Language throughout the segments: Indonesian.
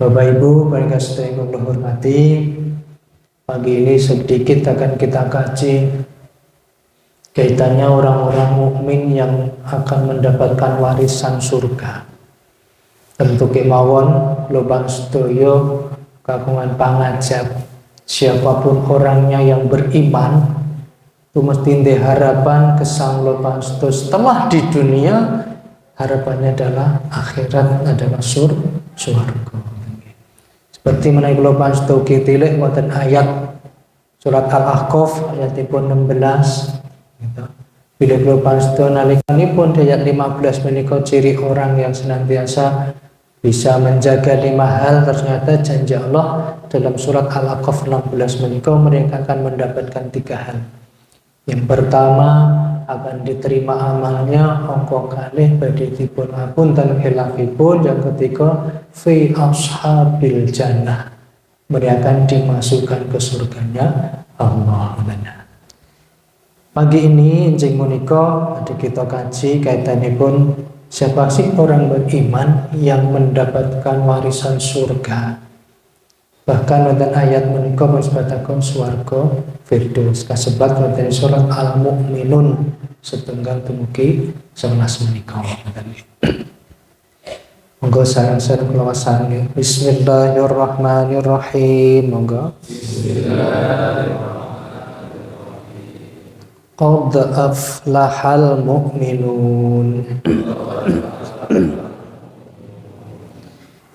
Bapak Ibu, para yang kami hormati, pagi ini sedikit akan kita kaji kaitannya orang-orang mukmin yang akan mendapatkan warisan surga. Tentu kemawon lobang sedoyo kagungan pangajab, siapapun orangnya yang beriman itu mesti harapan kesang lobang sedoyo setelah di dunia, harapannya adalah akhirat adalah surga. Seperti menaik loban stoki tilik wonten ayat surat Al-Ahqaf ayatipun 16 gitu. Bila loban sto nalikanipun ayat 15 menika ciri orang yang senantiasa bisa menjaga 5 hal. Ternyata janji Allah dalam surat Al-Ahqaf 16 menika mereka akan mendapatkan 3 hal. Yang pertama akan diterima amalnya angka kalih badhe dipun apunten khilafipun. Yang ketiga fi ashabil jannah, mereka akan dimasukkan ke surganya Allah. Pagi ini enjing menika ada kita kaji kaitanipun siapa sih orang beriman yang mendapatkan warisan surga. Bahkan wonten ayat menika mesbataken swarga firdaus kasebat wonten surat Al-Mu'minun setunggal dumugi 11 menika. Monggo sareng-sareng kula wasani. Bismillahirrahmanirrahim. Monggo. Qad aflahal mu'minun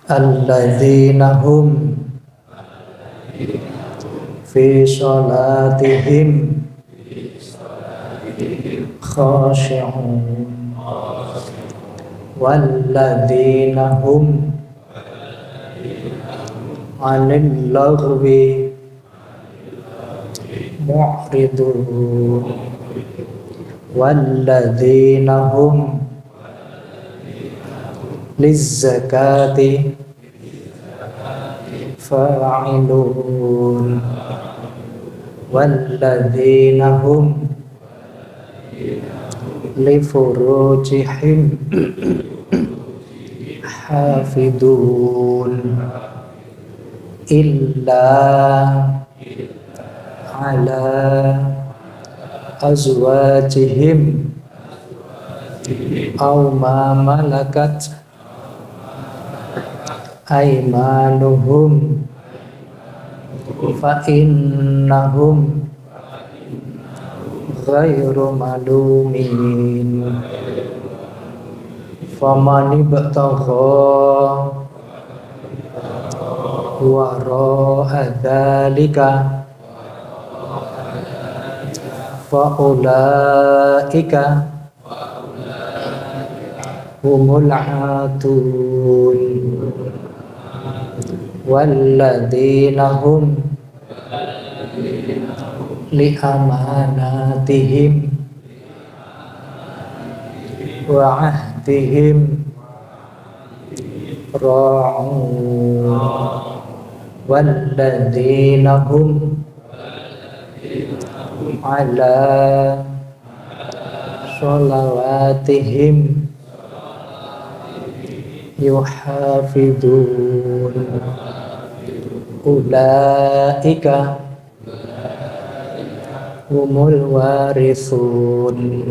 alladzina hum fi salatihim khashi'un walladzina hum 'anil laghwi mu'ridun walladzina hum lizzakati fa'ilun walladzina hum li furujihim hafidun illa ala azwajihim aw ma malakat aymanuhum fa innahum ghairu malumin faman ibtagha wara'a dzalika fa ulaika humul atun walladzina hum li amanatihim wa ahdihim ra'un walladzina hum ala sholawatihim yuhafidun ulaika humul warithun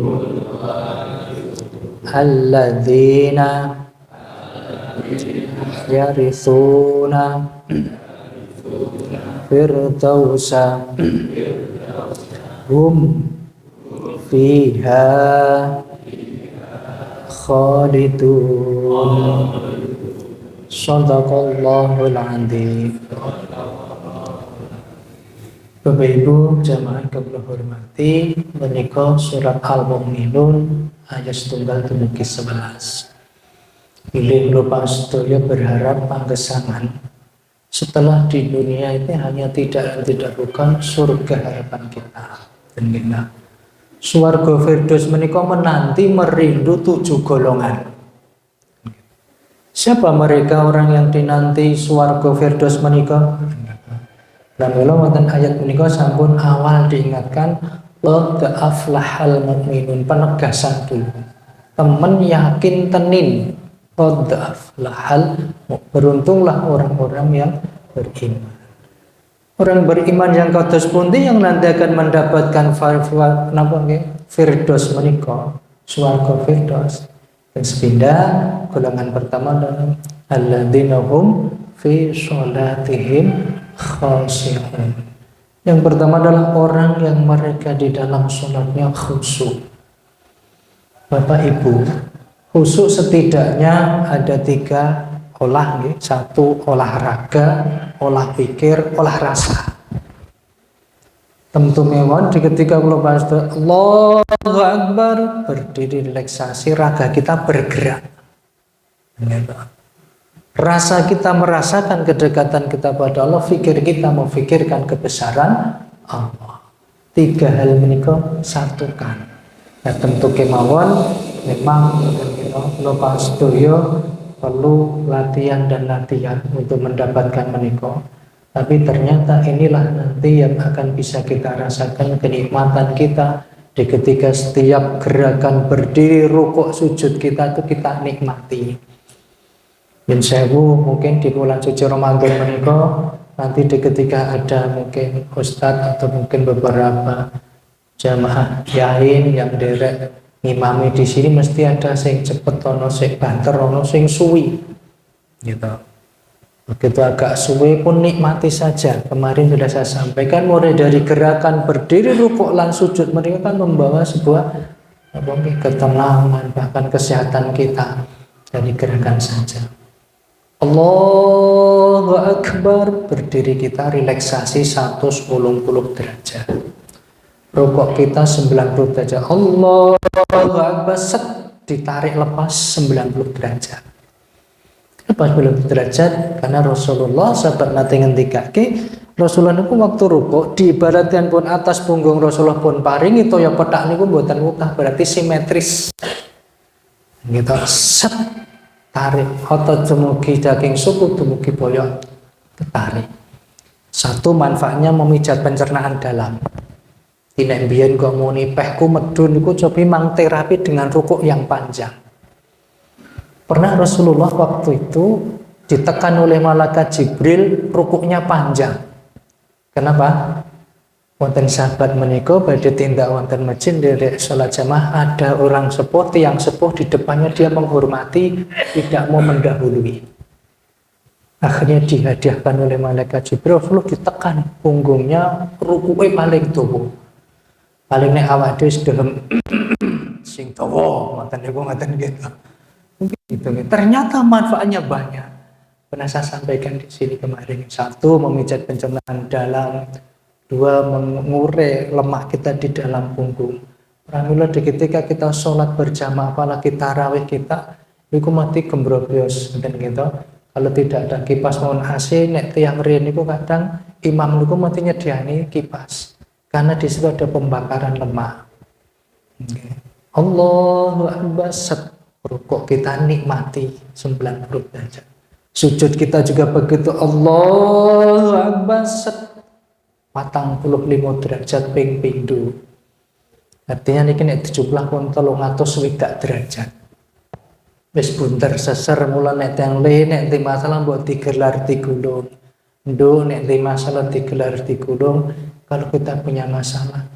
alladzina yarithuna firdausa hum fiha khalidun. Shadaqallahul adzim. Bapak Ibu jamaah kula hormati, menika surat Al-Mu'minun ayat setunggal dumugi 11. Bilih lupa sedaya berharap panggesangan setelah di dunia ini hanya tidak bukan surga harapan kita. Dan kita swarga firdaus menika menanti merindu 7 golongan. Siapa mereka orang yang dinanti swarga firdaus menika? Dan kalau wonten ayat menika sampun awal diingatkan qad aflahal mu'minun, penegasan dulu. Temen yakin tenin Qad aflahal, beruntunglah orang-orang yang beriman. Orang beriman yang kados pundi yang nanti akan mendapatkan firdaus menika, swarga firdaus. Dan sepindah golongan pertama adalah alladzina hum fi sholatihim khashi'un. Yang pertama adalah orang yang mereka di dalam sholatnya khusyuk. Bapak Ibu, khusyuk setidaknya ada 3 olah, 1 olahraga, olah pikir, olah rasa. Tentu mewon di ketika kula bahas Allahu Akbar, berdiri relaksasi, raga kita bergerak. Rasa kita merasakan kedekatan kita pada Allah, fikir kita memfikirkan kebesaran Allah. 3 hal menika satukan. Nah, tentu kemawon memang kula bahas perlu latihan dan latihan untuk mendapatkan menika. Tapi ternyata inilah nanti yang akan bisa kita rasakan kenikmatan kita di ketika setiap gerakan berdiri, rukuk, sujud kita itu kita nikmati. Bin sewu mungkin di bulan suci Ramadan menika nanti di ketika ada mungkin ustadz atau mungkin beberapa jamaah yain yang derek ngimami di sini mesti ada sing cepet, ono sing banter, ono sing suwi, gitu. Begitu agak suwi pun nikmati saja. Kemarin sudah saya sampaikan mulai dari gerakan berdiri, rukuk, lan sujud mereka kan membawa sebuah ketenangan bahkan kesehatan kita dari gerakan saja. Allahu Akbar, berdiri kita relaksasi 110 derajat. Rukuk kita 90 derajat. Allahu Akbar, set, ditarik lepas 90 derajat. Lepas 90 derajat karena Rasulullah sahabat nanti ngendikake Rasulullah niku waktu rukuk diibaratkan pun atas punggung Rasulullah pun paring itu ya petak niku mboten mutah, berarti simetris. Gitu, set, tarik otot dumugi daging suku dumugi boyok ketarik. 1 manfaatnya memijat pencernaan dalam. Tidak biyen kok muni pehku medun niku cobi mang terapi dengan rukuk yang panjang. Pernah Rasulullah waktu itu ditekan oleh malaikat Jibril rukuknya panjang. Kenapa? Wonten sahabat menika badhe tindak wonten masjid dari salat jamaah ada orang sepuh, tiang sepuh di depannya dia menghormati, tidak mau mendahului. Akhirnya dihadiahkan oleh malaikat Jibril, Rasulullah ditekan punggungnya, rukuknya paling tubuh. Paling nek awak dhewe sedhem sing dawa ngoten gitu. Mungkin gitu. Ternyata manfaatnya banyak. Pernah saya sampaikan di sini kemarin. 1, memijat pencernaan dalam. 2, mengurai lemak kita di dalam punggung. Pramila ketika kita sholat berjamaah apalagi tarawih kita niku mati gembrobyos ngoten gitu. Kalau tidak ada kipas mohon AC nek tiyang riyen niku kadang imam niku mati nyediani kipas. Karena di situ ada pembakaran lemak. Okay. Allahu Akbar, rukuk kita nikmati 90 derajat. Sujud kita juga begitu. Allahu Akbar, 45 derajat ping pindho. Artinya niki nek dijumlah pun 360 derajat. Wis bunter seser mula nek teng le nek di masalah mbok digelar digulung. Nduk nek di masalah digelar digulung. Kalau kita punya masalah,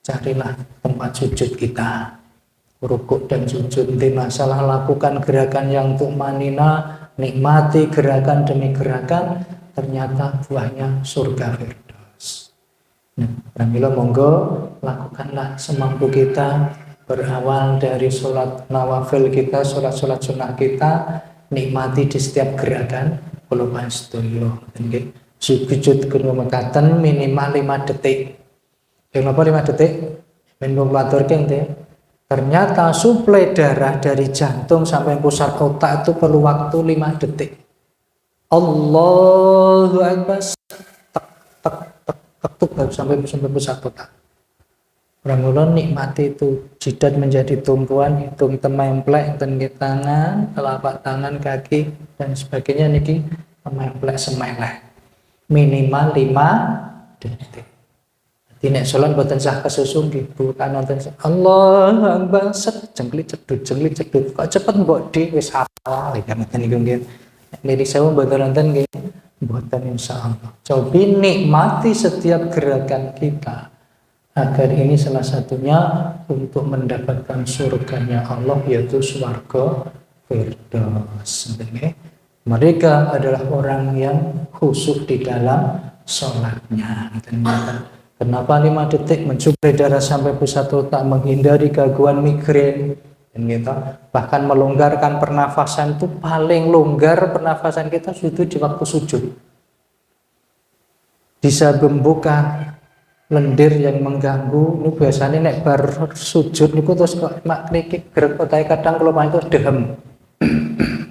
carilah tempat sujud kita, rukuk dan sujud. Di masalah lakukan gerakan yang tumanina, nikmati gerakan demi gerakan, ternyata buahnya surga firdaus. Pramila monggo lakukanlah semampu kita, berawal dari sholat nawafil kita, sholat sunnah kita, nikmati di setiap gerakan. Kalau pastoyo, sujud kudu mekaten minimal 5 detik. Kenapa 5 detik? Menung maturke ente. Ternyata suplai darah dari jantung sampai pusat otak itu perlu waktu 5 detik. Allahu Akbar, tek tek tek tek baru sampai pusat otak. Pramila nikmati itu jidat menjadi tumpuan, hitung tememplek tengge tangan, telapak tangan, kaki dan sebagainya niki tememplek semeleh. Minimal 5 detik. Nek salat boten sah kesusu nggih Bu, kan nonton Allah Akbar jengklik cedut kok cepet mbok di wis hafal ya ngoten niku nggih. Lirik sewu boten nonton nggih boten insyaallah. Coba nikmati setiap gerakan kita agar ini salah satunya untuk mendapatkan surganya Allah yaitu swarga Firdaus. Mereka adalah orang yang khusyuk di dalam sholatnya. Kenapa 5 detik mencukupi darah sampai pusat otak, menghindari gangguan migrain, dan gitu. Bahkan melonggarkan pernafasan itu paling longgar pernafasan kita itu di waktu sujud. Bisa membuka lendir yang mengganggu. Ini biasanya nek bar sujud niku terus kok mak niki gerak otak kadang kalau main itu dehem.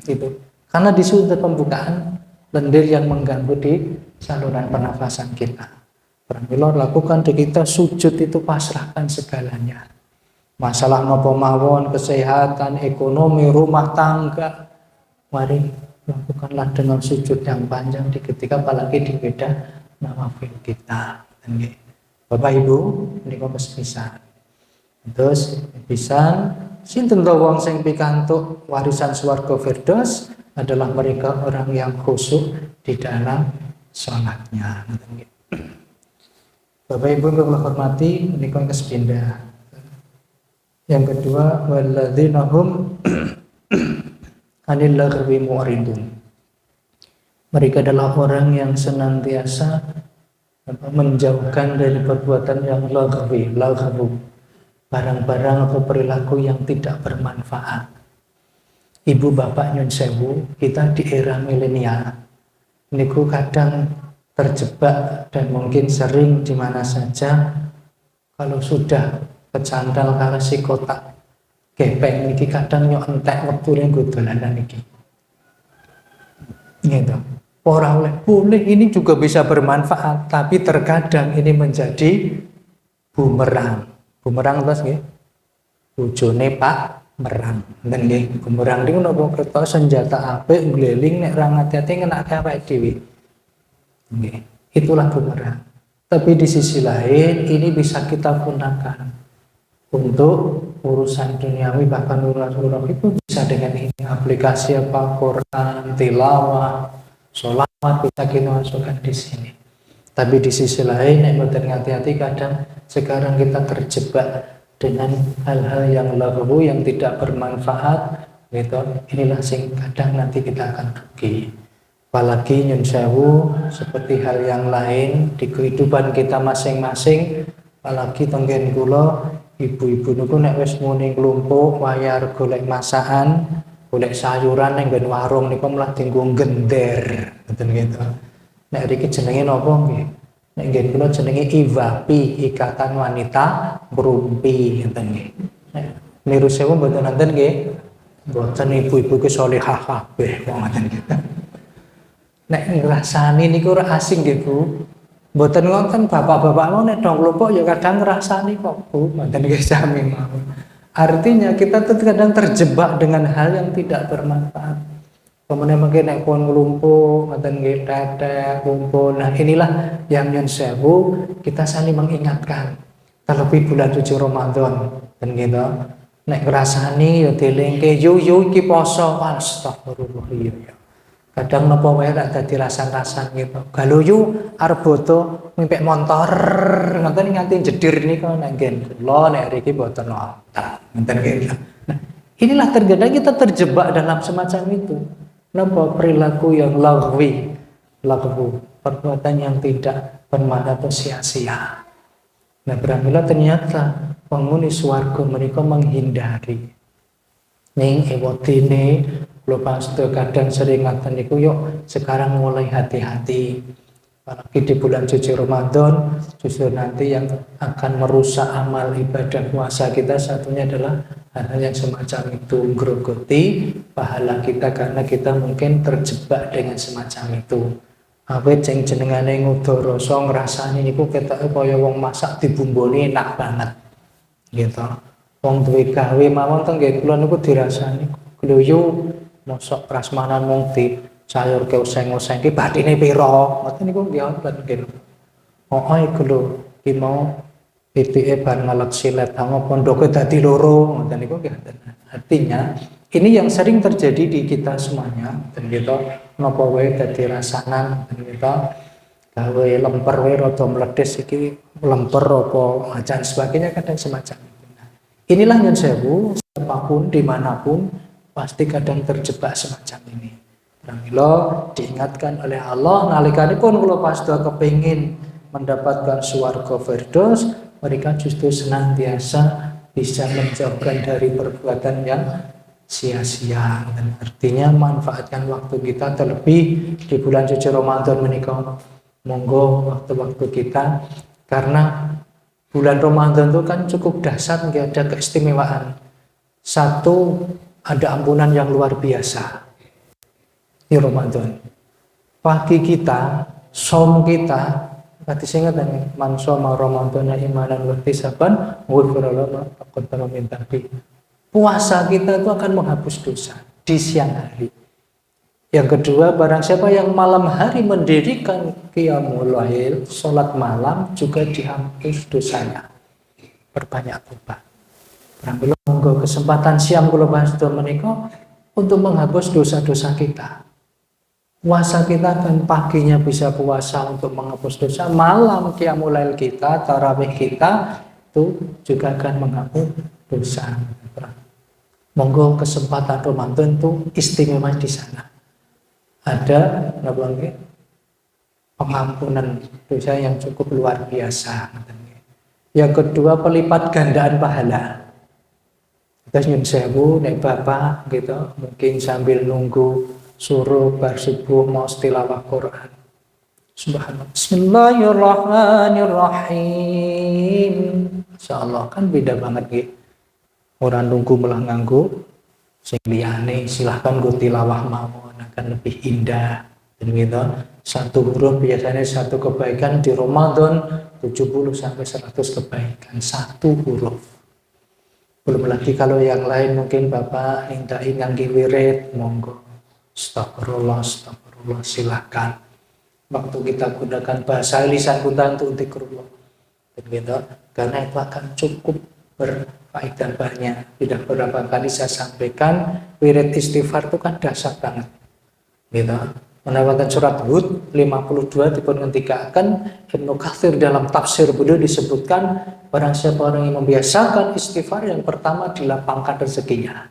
Gitu. Karena di situ pembukaan lendir yang mengganggu di saluran pernafasan kita. Pramila lakukan di kita sujud itu pasrahkan segalanya. Masalah nopo mawon, kesehatan, ekonomi, rumah tangga, mari lakukanlah dengan sujud yang panjang di ketika apalagi di beda nawafil kita. Bapak Ibu, ini kok bisa. Terus bisa sinten to wong sing pikantuk warisan swarga Firdaus adalah mereka orang yang khusyuk di dalam sholatnya. Bapak Ibu yang hormati, ini kan kesepindah. Yang kedua, walladzina hum anil laghwi mu'ridun. Mereka adalah orang yang senantiasa menjauhkan dari perbuatan yang laghwi, barang-barang atau perilaku yang tidak bermanfaat. Ibu bapak nyun sewu, kita di era milenial niku kadang terjebak dan mungkin sering di mana saja kalau sudah kecandal kala si kotak gepeng niki kadang nyok entek wektune nggo dolanan niki. Gitu. Ora boleh ini juga bisa bermanfaat, tapi terkadang ini menjadi bumerang. Bumerang terus nggih. Bojone Pak merang dan nggih bumerang niku napa kerta senjata apik ngleling nek ra ngati-ati ngenake awake dhewe. Nggih, itulah bumerang. Tapi di sisi lain ini bisa kita gunakan untuk urusan duniawi, bahkan urusan itu bisa dengan ini aplikasi apa Quran, tilawah, sholawat bisa kita masukkan di sini. Tapi di sisi lain nek mboten ngati-ati kadang sekarang kita terjebak dengan hal-hal yang lagu yang tidak bermanfaat gitu. Inilah sing kadang nanti kita akan rugi. Apalagi nyun sewu seperti hal yang lain di kehidupan kita masing-masing, apalagi tenggen kula ibu-ibu niku nek wis muni nglumpuk wayar golek masakan, golek sayuran ning nggon warung niku malah dienggo gender ngoten gitu. Nek iki jenenge napa nggih? Nek nggih kula jenenge IWAPI, Ikatan Wanita Berumpi ngoten nggih. Niru sewu mboten nonton nggih. Mboten ibu-ibu ki salehah kabeh kok ngoten gitu. Nek ngrasani niku ora asing nggih Bu. Mboten ngoten bapak-bapak mau nek dong kelompok ya kadang ngrasani kok Bu, mboten nggih sami mawon. Artinya kita tuh kadang terjebak dengan hal yang tidak bermanfaat. Kemudian mungkin nek pun ngelumpuk, ngoten nggih tetek, kumpul. Nah, inilah yang nyun sewu kita saling mengingatkan. Terlebih bulan suci Ramadan dan gitu. Nek ngrasani ya dilengke yo iki poso, astagfirullah ya. Kadang napa wae tak dadi rasan-rasan gitu. Galoyu arep boto mimpek motor ngoten nganti jedir nika nek ngen kula nek riki boten nonton. Ngoten gitu. Nah, inilah terkadang kita terjebak dalam semacam itu. Napa perilaku yang lagwi, perbuatan yang tidak bermakna atau sia-sia. Nah, pramila ternyata penghuni swarga mereka menghindari. Ning ewotine lho pasto kadang sering ngaten niku yuk sekarang mulai hati-hati. Apalagi di bulan suci Ramadan, justru nanti yang akan merusak amal ibadah puasa kita satunya adalah hal yang semacam itu, grogoti pahala kita karena kita mungkin terjebak dengan semacam itu. Awet sing jenengane ngudara rasa ngrasani niku ketoke kaya wong masak dibumboni enak banget. Gitu. Wong duwe gawe mawon teng nggih kula niku dirasani gloyo mosok prasmanan mung di sayur ke useng-useng ki bathine pira ngoten niku nggih wonten nggih. Oh iku lho iki mau PTE bar ngelek silet sama pondoknya dadi loro ngoten niku nggih. Artinya ini yang sering terjadi di kita semuanya dan kita napa wae dadi rasanan dan kita gawe lemper wae rada meledes iki lemper apa dan sebagainya kadang semacam itu. Inilah nyun sewu siapapun dimanapun pasti kadang terjebak semacam ini. Pramila diingatkan oleh Allah nalikanipun kula pasda kepengin mendapatkan swarga firdaus, mereka justru senantiasa bisa menjauhkan dari perbuatan yang sia-sia. Dan artinya manfaatkan waktu kita terlebih di bulan suci Ramadan menikah. Monggo waktu-waktu kita, karena bulan Ramadan itu kan cukup dahsyat, nggak ada keistimewaan. Satu, ada ampunan yang luar biasa di Ramadan. Pagi kita, som kita, tadi saya ingat man shoma Ramadhana imanan wa ihtisaban ghufira lahu ma taqaddama min dhanbi. Puasa kita itu akan menghapus dosa di siang hari. Yang kedua, barang siapa yang malam hari mendirikan qiyamul lail, sholat malam, juga dihapus dosanya. Perbanyak tobat. Pramila monggo kesempatan siang kula pasda menika untuk menghapus dosa-dosa kita. Puasa kita kan paginya bisa puasa untuk menghapus dosa, malam qiyamul lail kita, tarawih kita itu juga akan menghapus dosa. Monggo kesempatan Ramadan itu istimewa di sana. Ada pengampunan dosa yang cukup luar biasa. Yang kedua, pelipat gandaan pahala. Terus nyun sewu nek bapak gitu mungkin sambil nunggu suruh bar subuh mau tilawah Quran. Subhanallah. Bismillahirrahmanirrahim. Insyaallah kan beda banget nggih. Orang nunggu malah nganggo sing liyane silahkan go tilawah mawon akan lebih indah. Dan gitu, satu huruf biasanya satu kebaikan di Ramadan 70 sampai 100 kebaikan satu huruf. Belum lagi kalau yang lain mungkin Bapak indai ngangge wirid, monggo. Astagfirullah, astagfirullah, silahkan. Waktu kita gunakan bahasa lisan kita untuk zikrullah. Dan gitu, karena itu akan cukup berfaedah banyak. Tidak berapa kali saya sampaikan, wirid istighfar itu kan dahsyat banget. Gitu. Mendapatkan surat Hud 52 dipun ngendikaken Ibnu Katsir dalam tafsir beliau disebutkan barang siapa orang yang membiasakan istighfar yang pertama dilapangkan rezekinya.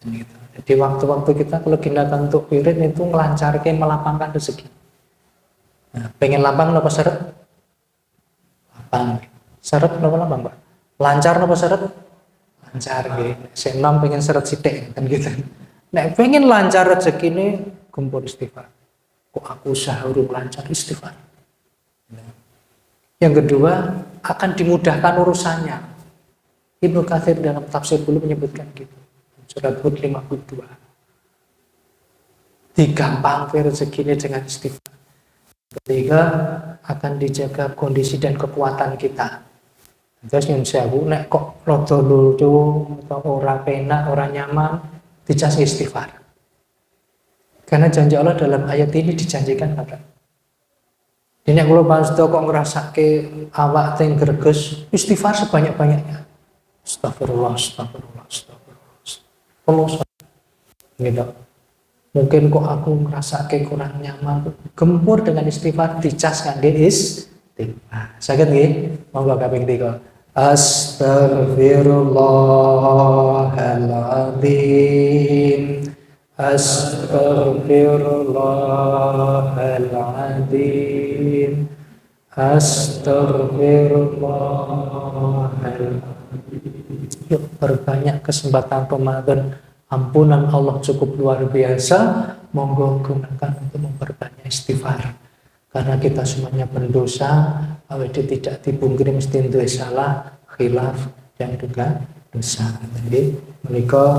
Gitu. Jadi waktu-waktu kita kalau gunakan untuk wirid itu melancarkan melapangkan rezeki. Nah, pengen lapang apa syarat? Lapang. Syarat apa lapang, Pak? Lancar apa syarat? Lancar gitu. Senam pengen syarat sithik kan gitu. Nek pengen lancar rezeki ini gempur istighfar. Kok aku sahur lancar istighfar. Yang kedua akan dimudahkan urusannya. Ibnu Katsir dalam tafsir dulu menyebutkan gitu. Surat Hud 52. Digampangkan rezeki ini dengan istighfar. Ketiga akan dijaga kondisi dan kekuatan kita. Terus nyun sewu nek kok rada lulu atau ora penak, ora nyaman dicas istighfar. Karena janji Allah dalam ayat ini dijanjikan apa? Ini kalau pas kok ngerasake awak teng greges, istighfar sebanyak-banyaknya. Astagfirullah, astagfirullah, astagfirullah. Gitu. Mungkin kok aku ngerasake kurang nyaman, gempur dengan istighfar dicas kangge istighfar. Saged nggih? Monggo kaping 3. Astaghfirullahaladzim, astaghfirullahaladzim, astaghfirullahaladzim. Yuk perbanyak kesempatan Ramadan, ampunan Allah cukup luar biasa. Monggo gunakan untuk memperbanyak istighfar. Karena kita semuanya berdosa, awet tidak dipungkiri mesti duwe salah, khilaf dan juga dosa. Jadi mereka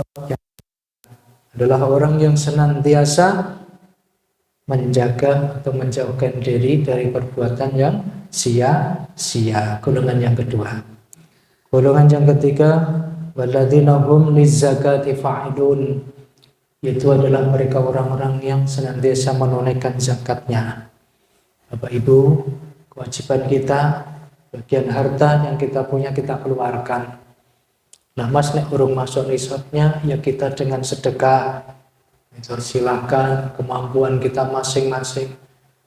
adalah orang yang senantiasa menjaga atau menjauhkan diri dari perbuatan yang sia-sia. Golongan yang kedua. Golongan yang ketiga, walladzina hum lizzakati fa'ilun. Itu adalah mereka orang-orang yang senantiasa menunaikan zakatnya. Bapak Ibu, kewajiban kita, bagian harta yang kita punya kita keluarkan. Nah mas, nek urung masuk nisabnya, ya kita dengan sedekah. Itu silakan, kemampuan kita masing-masing.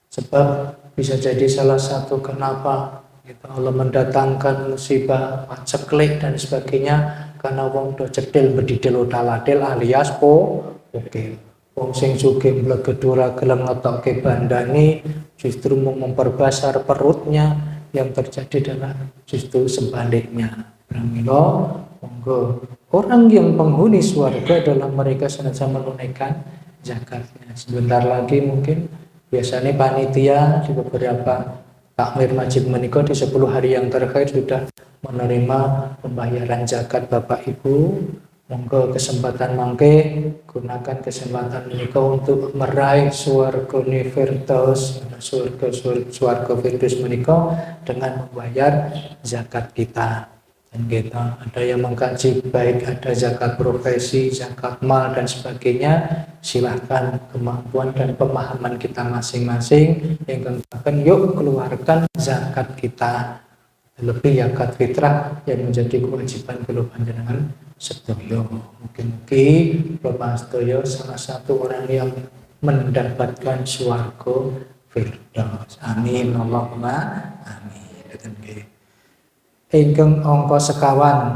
Sebab bisa jadi salah satu kenapa gitu, Allah mendatangkan musibah, paceklik dan sebagainya karena wong do cedil bedidil utaladil alias oke. Wong sing sugih mblegedura gelem ngetokke bandane justru mau memperbesar perutnya, yang terjadi adalah justru sebaliknya. Pramila monggo orang yang penghuni surga adalah mereka senantiasa menunaikan zakatnya. Sebentar lagi mungkin biasanya panitia di beberapa takmir masjid menikah di 10 hari yang terakhir sudah menerima pembayaran zakat Bapak Ibu. Monggo kesempatan mangke gunakan kesempatan menikah untuk meraih swarga Firdaus, swarga Firdaus menikah dengan membayar zakat kita. Dan kita ada yang mengkaji baik ada zakat profesi, zakat mal dan sebagainya. Silahkan kemampuan dan pemahaman kita masing-masing yang katakan yuk keluarkan zakat kita, lebih zakat fitrah yang menjadi kewajiban kula panjenengan sedaya. Mungkin-mungkin Bapak sedaya salah satu orang yang mendapatkan swarga Firdaus. Amin Allahumma amin. Ingkang angka sekawan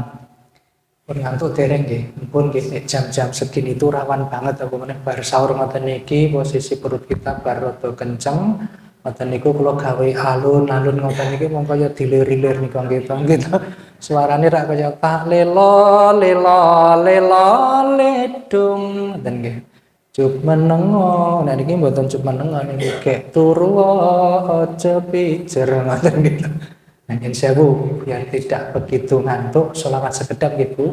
pun ngantuk dereng nggih. Mumpun nggih jam-jam segini itu rawan banget apa meneh bar sahur ngoten niki posisi perut kita bar rada kenceng. Ngoten niku kula gawe alun-alun ngoten niki mongko ya dilir-ilir nika nggih. Suarane rak kaya tak lelo ledung ngoten nggih. Cup menengo. Nah niki mboten cup menengo niki kek turu aja pijer ngoten gitu. Nangin sewu biar tidak begitu ngantuk, sholawat sekedap gitu.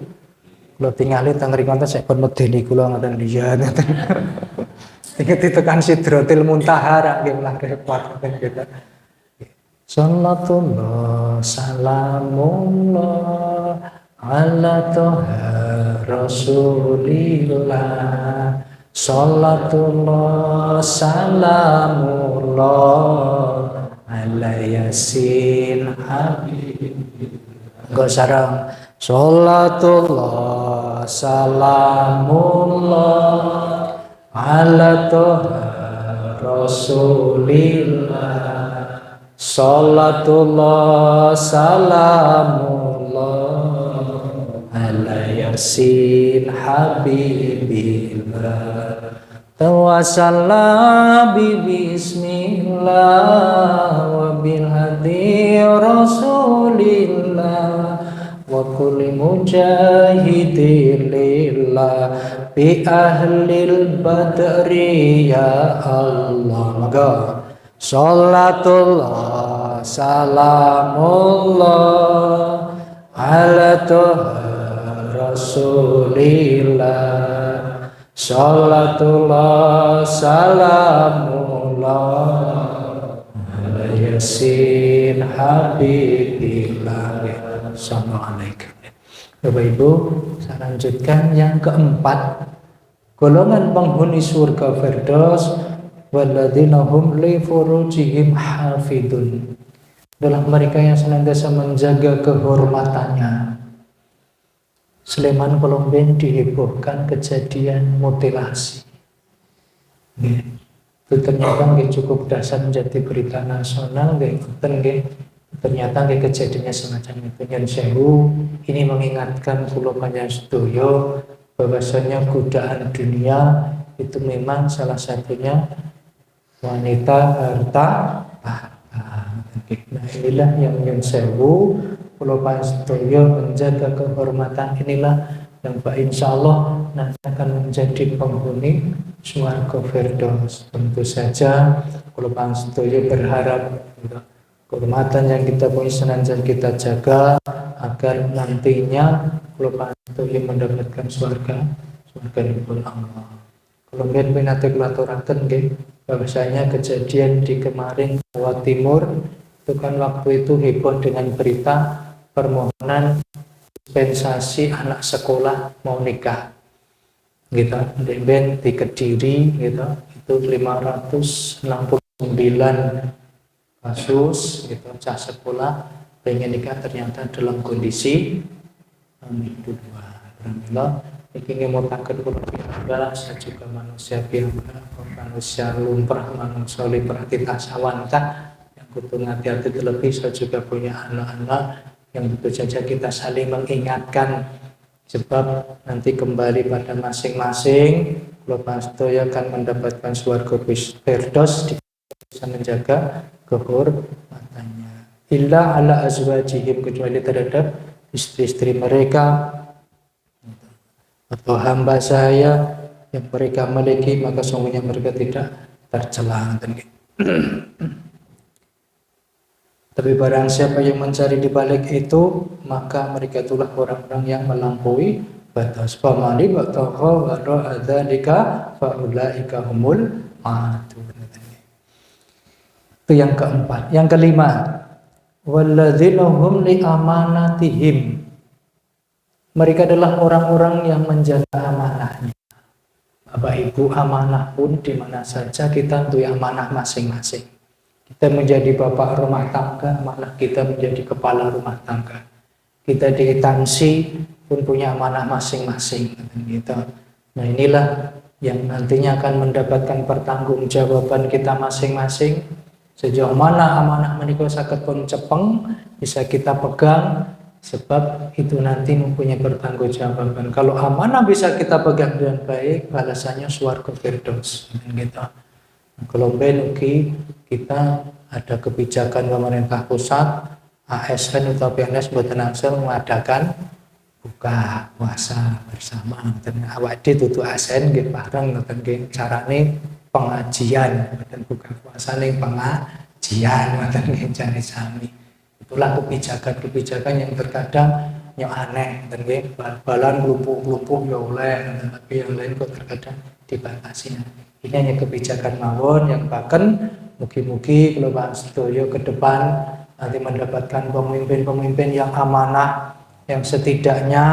Kalau tinggali tengeri konten saya pun medeni kula ngoten liya. Ingat ditekan Sidratil Muntaha rak nggih lah repot ngoten gitu. Sallatullah salamullah ala toha rasulillah. Sallatullah salamullah ala yasin habib. Go sarang Salatullah salamullah ala toha rasulillah. Salatullah salamullah ala yasin habibillah. Tawassala bismillah wa bil hadi rasulillah wa kulli mujahidin lillah bi ahlil badri ya Allah. Maka salatullah salamullah ala toha rasulillah. Salatullah salamullah ala yasin habibillah. Assalamualaikum. Bapak Ibu, saya lanjutkan yang keempat. Golongan penghuni surga Firdaus walladzina hum li furujihim hafidun, adalah mereka yang senantiasa menjaga kehormatannya. Sleman Kolomben dihebohkan kejadian mutilasi. Itu ternyata cukup dasar menjadi berita nasional. Ternyata kejadiannya semacam itu. Yang sewu ini mengingatkan kula panjenengan sedaya bahwasanya godaan dunia itu memang salah satunya wanita, harta, tahta. Nah inilah yang sewu kula panjenengan menjaga kehormatan inilah yang insya Allah nanti akan menjadi penghuni swarga Firdaus. Tentu saja kula panjenengan berharap kehormatan yang kita punya senantiasa kita jaga agar nantinya kula panjenengan mendapatkan swarga di Allah. Kalau minate kula aturaken nggih bahwasanya kejadian di kemarin Jawa Timur itu kan waktu itu heboh dengan berita permohonan dispensasi anak sekolah mau nikah gitu. Ben di Kediri gitu itu 569 kasus gitu cah sekolah pengen nikah ternyata dalam kondisi itu dua. Alhamdulillah ini mau takut kalau saya juga manusia biasa, manusia lumrah, manusia liberati tasawan kan yang kudu hati-hati terlebih. Saya juga punya anak-anak yang tentu saja kita saling mengingatkan sebab nanti kembali pada masing-masing. Kalau pastoya akan mendapatkan swarga firdaus, bisa menjaga kehormatannya. Illa ala azwajihim, kecuali terhadap istri-istri mereka atau hamba saya yang mereka miliki, maka sungguhnya mereka tidak tercela. Tapi barang siapa yang mencari di balik itu, maka mereka itulah orang-orang yang melampaui batas. Famani batagha wara dzalika faulaika humul aadun. Itu yang keempat. Yang kelima, walladzina hum li amanatihim. Mereka adalah orang-orang yang menjaga amanahnya. Bapak Ibu, amanah pun di mana saja kita punya amanah masing-masing. Kita menjadi bapak rumah tangga, malah kita menjadi kepala rumah tangga. Kita di instansi pun punya amanah masing-masing. Gitu. Nah inilah yang nantinya akan mendapatkan pertanggungjawaban kita masing-masing. Sejauh mana amanah menika saged pun cepeng bisa kita pegang. Sebab itu nanti mempunyai pertanggungjawaban. Kalau amanah bisa kita pegang dengan baik, balasannya swarga firdaus. Gitu. Kalau benuki kita ada kebijakan pemerintah pusat, ASN atau PNS buatan langsung mengadakan buka puasa bersama. Dan awadi tutu ASN gitu bareng dan carane pengajian dan buka puasa nih pengajian dan cari sami. Itulah kebijakan-kebijakan yang terkadang yang aneh dan balan lumpuh-lumpuh ya oleh, tapi yang lain kok terkadang dibatasi. Ini hanya kebijakan mawon yang bahkan mugi-mugi kalau Pak Sedoyo ke depan nanti mendapatkan pemimpin-pemimpin yang amanah, yang setidaknya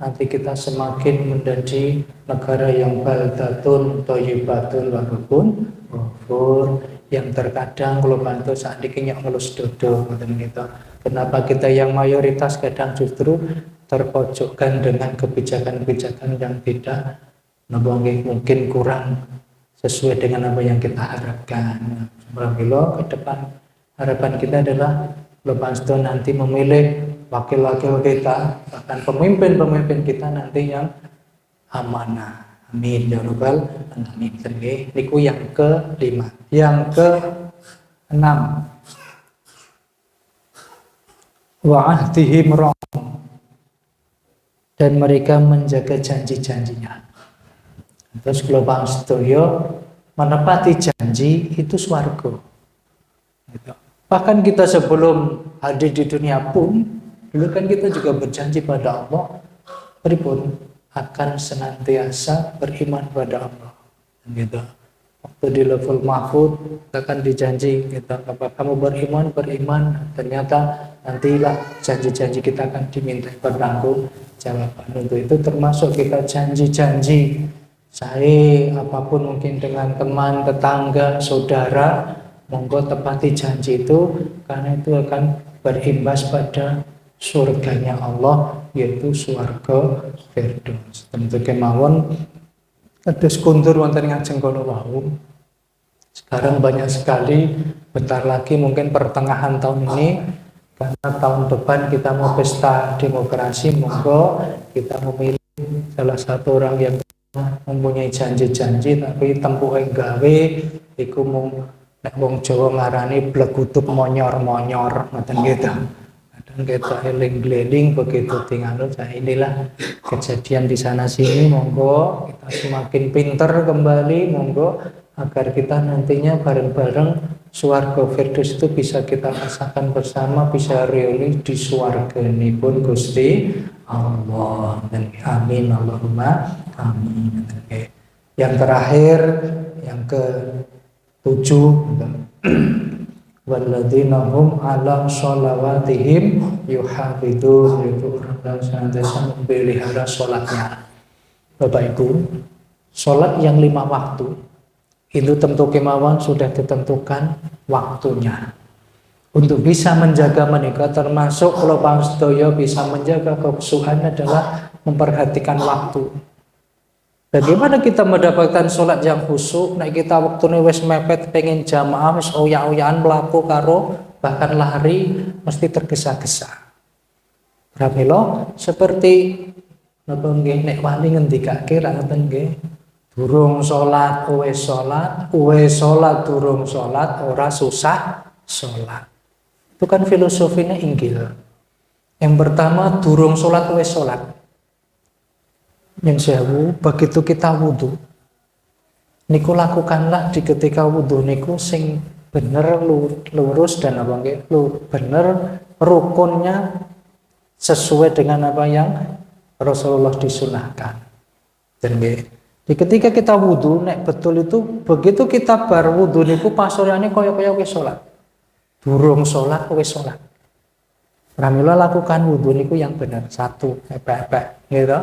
nanti kita semakin menjadi negara yang baldatun thayyibatun wa rabbun ghafur. Yang terkadang kalau bantu saat dikinyak ngelus dodo gitu. Kenapa kita yang mayoritas kadang justru terpojokkan dengan kebijakan-kebijakan yang tidak mungkin kurang sesuai dengan apa yang kita harapkan. Alhamdulillah ke depan harapan kita adalah lepas itu nanti memilih wakil-wakil kita, bahkan pemimpin-pemimpin kita nanti yang amanah. Amin ya rabbal alamin. Niku yang kelima. Yang keenam, wa ahdihim ra'um, dan mereka menjaga janji-janjinya. Terus kalau Pak Sedoyo menepati janji itu swarga. Gitu. Bahkan kita sebelum hadir di dunia pun dulu kan kita juga berjanji pada Allah pripun akan senantiasa beriman pada Allah. Gitu. Waktu di level mahfud akan dijanji kita apa kamu beriman ternyata nantilah janji-janji kita akan diminta pertanggungjawaban. Untuk itu termasuk kita janji-janji saya apapun mungkin dengan teman, tetangga, saudara, monggo tepati janji itu karena itu akan berimbas pada surganya Allah, yaitu swarga firdaus. Tentu kemawon kados kundur wonten ngajeng kala wau. Sekarang banyak sekali, bentar lagi mungkin pertengahan tahun ini, karena tahun depan kita mau pesta demokrasi, monggo kita memilih salah satu orang yang mempunyai janji-janji tapi tempuh gawe iku mung nek wong Jawa ngarani blegutuk monyor-monyor ngoten gitu. Kadang kita eling-eling begitu tinggal inilah kejadian di sana sini, monggo kita semakin pinter kembali, monggo agar kita nantinya bareng-bareng swarga firdaus itu bisa kita rasakan bersama, bisa rilis di swarganipun Gusti Allah. Dan amin Allahumma amin. Yang terakhir, yang ke-7, walladzina hum ala sholawatihim yuhafidun, itu orang senantiasa memelihara sholatnya. Bapak Ibu, sholat yang 5 waktu itu tentu kemauan sudah ditentukan waktunya. Untuk bisa menjaga menikah termasuk kalau sedaya bisa menjaga kekhusyukan adalah memperhatikan waktu. Bagaimana kita mendapatkan sholat yang khusyuk? Nek kita waktu wis mepet pengen jamaah wis oyak-oyakan mlaku karo bahkan lari mesti tergesa-gesa. Pramila seperti napa nggih nek wali ngendikake ra ngoten nggih. Durung sholat, wis sholat durung sholat ora susah sholat. Itu kan filosofinya Inggil. Yang pertama durung sholat wis sholat. Yang sewu begitu kita wudhu niku lakukanlah di ketika wudhu niku sing bener lurus dan apa nggih bener rukunnya sesuai dengan apa yang Rasulullah disunahkan. Dan di ketika kita wudhu nek betul itu begitu kita bar wudhu niku pasoryane kaya-kaya wis salat. Durung salat wis salat. Pramila lakukan wudhu niku yang bener satu epek-epek gitu.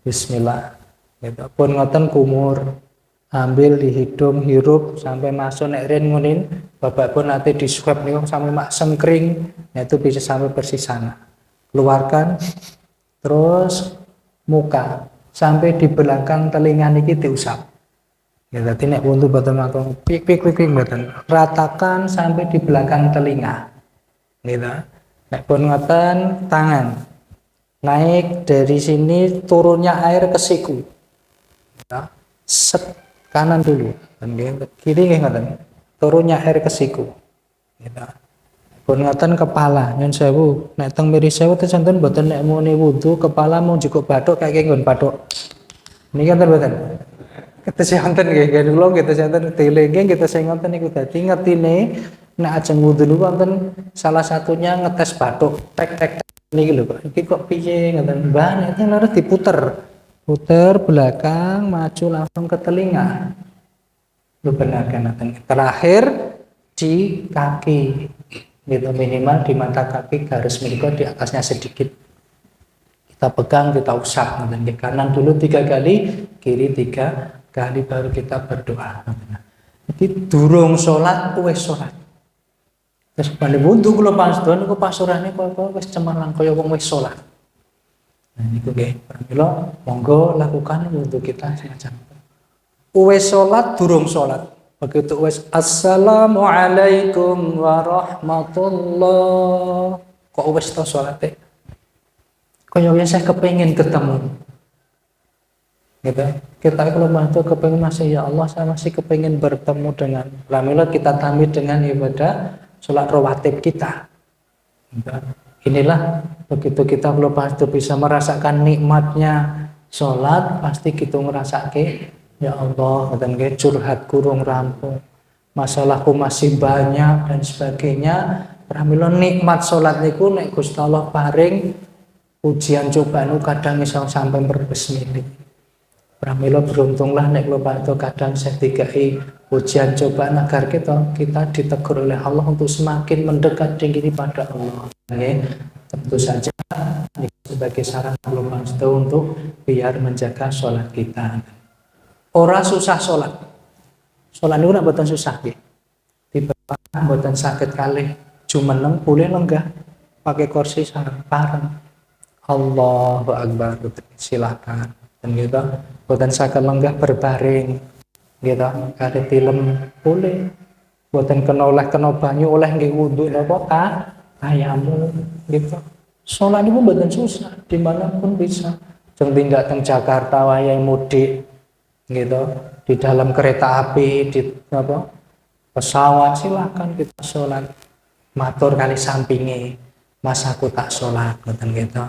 Bismillah. Gitu. Pun ngoten kumur ambil di hidung hirup sampai masuk nek ren ngunin bapak pun nanti di swab niku sampai mak sengkring itu bisa sampai bersih sana. Keluarkan terus muka sampai di belakang telinga niki diusap. Ya dadi nek wuntu boten makon pik boten. Ratakan sampai di belakang telinga. Gitu. Nek pun ngoten tangan naik dari sini turunnya air ke siku. Ya. Set kanan dulu dan kiri nggih ngoten. Turunnya air ke siku. Gitu. Pun ngoten kepala nyen sewu nek teng miri sewu tersenten boten nek muni wudu kepala mau cukup bathuk kaya nggon bathuk. Niki ngoten boten. Kita wonten nggih kula kita wonten telinge kita sing ngoten niku dadi ngertine nek ajeng wudu niku wonten salah satunya ngetes bathuk tek niki lho Pak. Iki kok piye ngoten. Mbah nek harus diputer. Puter belakang maju langsung ke telinga. Lu benar kan ngoten. Terakhir di kaki. Gitu minimal di mata kaki garis menika di atasnya sedikit kita pegang kita usap ke kanan dulu 3 kali kiri 3 kali baru kita berdoa. Jadi durung sholat wis sholat terus bali wudhu kula panjenengan niku pasurane kok wis cemerlang kaya wong wis sholat. Nah niku nggih pramila monggo lakukan wudhu kita semacam wis sholat durung sholat. Begitu wes assalamualaikum warahmatullah kok wes to salate kaya saya kepengin ketemu gitu kita kalau bantu kepengin masih ya Allah saya masih kepengin bertemu dengan pramila kita tamit dengan ibadah salat rawatib kita gitu. Inilah begitu kita belum pasti bisa merasakan nikmatnya salat pasti kita ngrasake ya Allah, dan curhat kurung rampung, masalahku masih banyak dan sebagainya. Pramila nikmat sholat niku nek Gusti Allah paring ujian cobaan kadang iso sampai berbesmili. Pramila beruntunglah nek kula bantu kadang sedikai ujian cobaan agar kita ditegur oleh Allah untuk semakin mendekat tinggi pada Allah. Nggih, tentu saja ini sebagai saran kula bantu untuk biar menjaga sholat kita. Ora susah sholat. Sholat niku nek mboten susah nggih. Tiba mboten saged kalih jumeneng boleh lenggah pakai kursi sareng pareng. Allahu Akbar silakan. Dan gitu mboten saged lenggah berbaring. Gitu kare tilem boleh. Mboten kena oleh kena banyu oleh nggih wudu napa ayamu gitu. Sholat niku mboten susah dimanapun bisa. Jeng tindak teng Jakarta wayahe mudik gitu di dalam kereta api di pesawat silakan kita sholat matur kali sampingi mas aku tak sholat ngoten gitu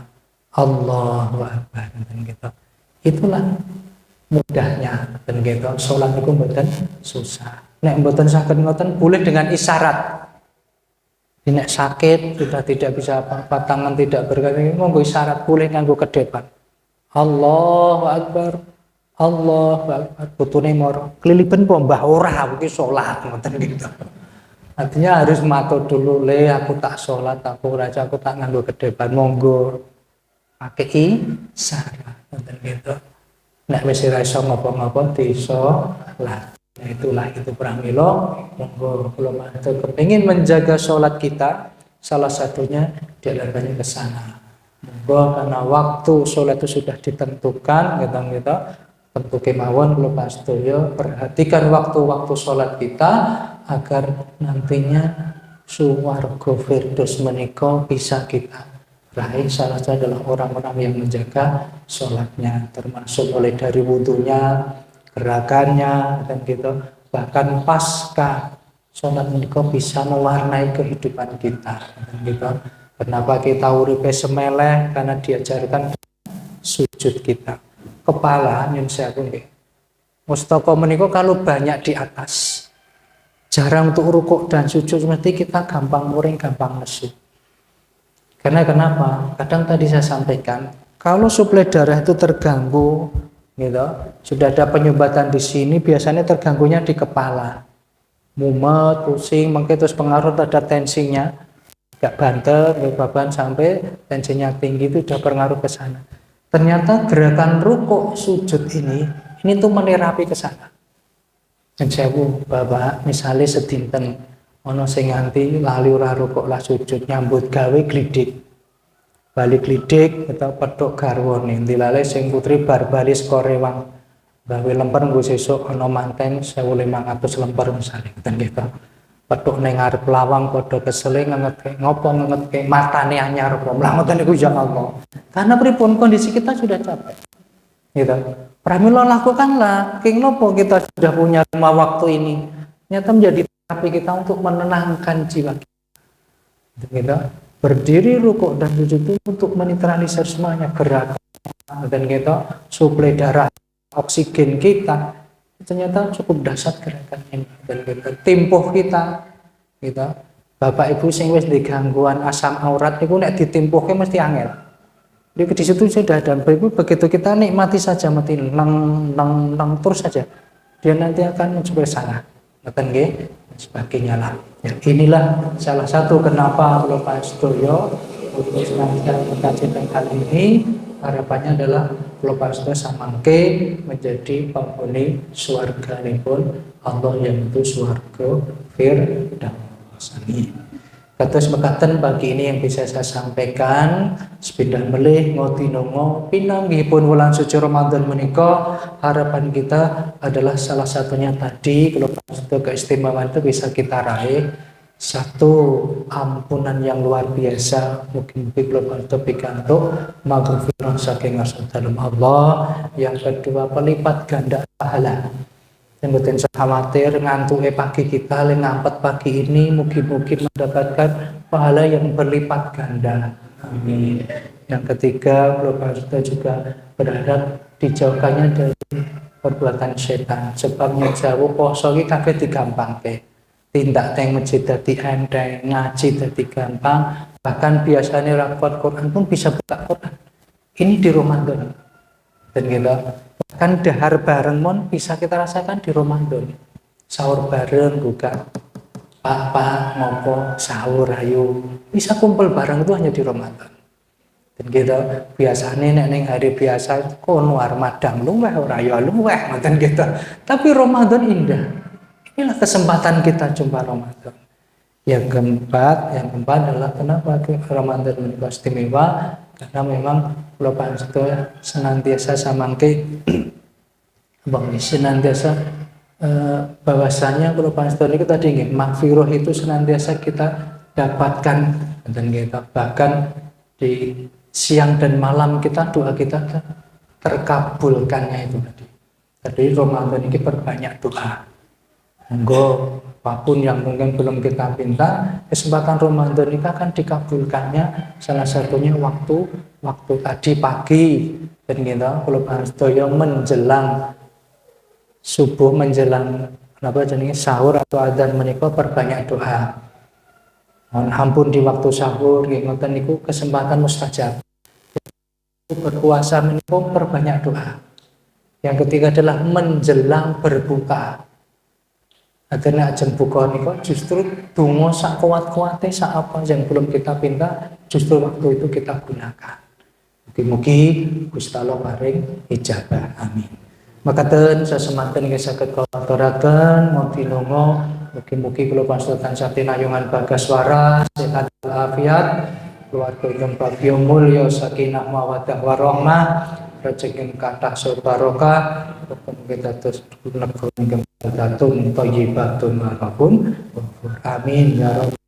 Allahu Akbar ngoten gitu itulah mudahnya ngoten gitu sholat itu mboten susah nek mboten saged ngoten boleh dengan isyarat nek sakit sudah tidak bisa apa-apa tangan tidak bergerak monggo isyarat boleh nganggo kedepan Allahu Akbar Allah putune moro kelilipen po mbah ora iki salat ngoten gitu. Artinya harus matur dulu le aku tak salat aku raja aku tak nganggo kedepan monggo pakai isyarat ngoten gitu. Nek wis ora iso ngopo-ngopo diso lah Nah itulah itu pramila, monggo kula matur kepengin menjaga sholat kita, salah satunya diantaranya ke sana. Monggo karena waktu sholat itu sudah ditentukan, gitu, tentu kemawon kula pastoyo perhatikan waktu-waktu sholat kita agar nantinya suwarga firdaus menika bisa kita raih. Salah satu adalah orang-orang yang menjaga sholatnya, termasuk mulai dari wudhunya, gerakannya, dan gitu. Bahkan pasca sholat menika bisa mewarnai kehidupan kita, dan gitu. Kenapa kita uripe semeleh? Karena diajarkan sujud kita. Kepala nyun sewu nggih. Mustaka menika kalau banyak di atas, jarang untuk rukuk dan sujud, mesti kita gampang muring, gampang lesu. Karena kenapa? Kadang tadi saya sampaikan, kalau suplai darah itu terganggu, gitu, sudah ada penyumbatan di sini, biasanya terganggunya di kepala, mumet, pusing, mungkin terus pengaruh terhadap tensinya, gak banter, beban sampai tensinya tinggi, itu sudah berpengaruh ke sana. Ternyata gerakan rukuk sujud ini tuh menerapi ke sana. Dan sewu bapak, misalnya sedinten ono sing nganti lali ora rukuk lah sujud, nyambut gawe glidik, balik glidik atau pedok garwane, dilale sing putri bar bali skorewang gawe lemper nggo sesuk ono manten 1500 lemper misalnya ngoten gitu. Pedok ning ngarep lawang padha kesele ngengetke ngopo ngengetke matane anyar kok mlamoten niku ya Allah. Karena pripun kondisi kita sudah capek. Gitu. Pramila lakukanlah, king nopo kita sudah punya 5 waktu ini. Nyata menjadi terapi kita untuk menenangkan jiwa kita. Gitu. Berdiri, rukuk dan sujud itu untuk menetralisir semuanya, gerakan dan gitu, suplai darah, oksigen kita. Ternyata cukup dahsyat gerakan ini, dan gitu, timpuh kita, gitu. Bapak Ibu sing wis di gangguan asam aurat itu nek ditimpuhke mesti angel. Jadi di situ sudah ada. Begitu kita nikmati saja, mati nang terus saja, dia nanti akan mencoba salah, ngeten nggih, sebagainya lah. Ya, inilah salah satu kenapa Bapak Stoyo untuk senantiasa mengkaji hal ini. Harapannya adalah Bapak Stoyo samangke menjadi penghuni swarga pun Allah yang itu swarga firdaus. Kados mekaten pagi ini yang bisa saya sampaikan. Sepindah melih ngodinongo pinanggihipun wulan suci Ramadan menika, harapan kita adalah salah satunya tadi kalau keistimewaan itu bisa kita raih. Satu, ampunan yang luar biasa, mungkin kalau pikantuk maghfirah saking dalam Allah. Yang kedua, pelipat ganda pahala. Yang penting khawatir ngantuk pagi kita, ngampet pagi ini mungkin mendapatkan pahala yang berlipat ganda. Amin. Yang ketiga, kita juga berharap dijauhkannya dari perbuatan setan. Sebabnya jauh poso iki kabeh digampangke. Tindak teng masjid dadi enteng, ngaji dadi gampang, bahkan biasanya rapot Quran pun bisa buka Quran. Ini di Ramadan. Dan kita kan dahar bareng mon bisa kita rasakan di Ramadan. Sahur bareng buka pak ngopo sahur ayu, bisa kumpul bareng itu hanya di Ramadan. Dan kita biasanya nek hari biasa kono Ramadan luweh ora ya luweh ngoten gitu. Tapi Ramadan indah. Inilah kesempatan kita jumpa Ramadan. Yang keempat adalah kenapa Ramadan menjadi istimewa? Karena memang Bapak Ibu senantiasa samangke senantiasa bahwasanya Bapak Ibu ini tadi nggih, maghfirah itu senantiasa kita dapatkan, dan kita bahkan di siang dan malam doa kita terkabulkannya itu tadi. Jadi Ramadan ini perbanyak doa. Monggo apapun yang mungkin belum kita minta, kesempatan Ramadan ini akan dikabulkannya. Salah satunya waktu tadi pagi, dan kita kalau bahasa menjelang subuh, menjelang sahur atau adzan menika perbanyak doa. Mohon ampun di waktu sahur, ngoten niku kesempatan mustajab. Berpuasa menika perbanyak doa. Yang ketiga adalah menjelang berbuka. Akhirnya ajeng buka niku justru donga sak kuat-kuate sak apa yang belum kita pinta, justru waktu itu kita gunakan. Mugi-mugi Gusti Allah paring ijabah. Amin. Makaten sesemanten nggih saged kula aturaken mugi nungo mugi-mugi kula panjenengan satinayungan bagas waras sehat walafiat keluarga ingkang bagya mulya sakinah mawaddah warahmah rezeki kathah saha barokah mugi dados negara ingkang datun thayyibatun marhum amin ya rabbal